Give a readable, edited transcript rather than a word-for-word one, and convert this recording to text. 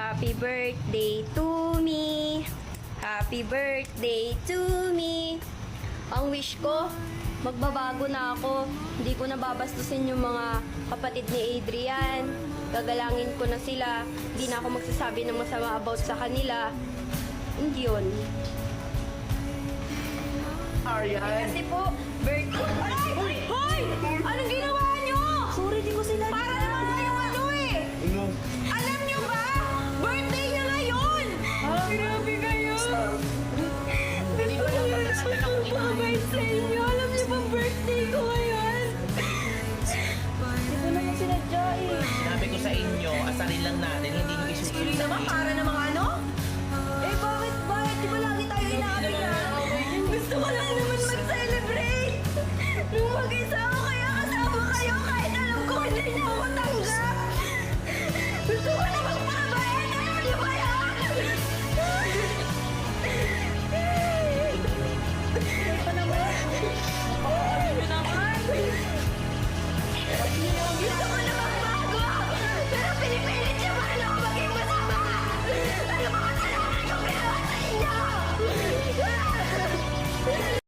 Happy birthday to me. Happy birthday to me. Ang wish ko, magbabago na ako. Hindi ko nababastusin yung mga kapatid ni Adrian. Gagalangin ko na sila. Hindi na ako magsasabi ng masama about sa kanila. Hindi yun. Arian! Kasi po, birthday... Ay! Hoy! Anong ginawa nyo? Sorry, di ko sila. Para naman kayong ano eh! Ano? Alam nyo ba? Birthday niya ngayon! Grabe kayo! Hindi ko naman nagpapabait sa inyo. Alam niyo bang birthday ko ngayon? Di ko naman sinadya eh. Sinabi ko sa inyo, asarin lang natin, hindi nyo isusunod. Naman, para na mga ano? Eh, bakit? Bakit? Di ba lagi tayo inaapi na? Gusto ko lang naman mag-celebrate! Nung mag-isa ako kaya kasama kayo kahit alam ko hindi niyo ako tanggap! Gusto ko na magpabait! Alam niyo ba yan? Pa naman. Ano naman? Gusto ko na magbago! Pero pinipilit niyo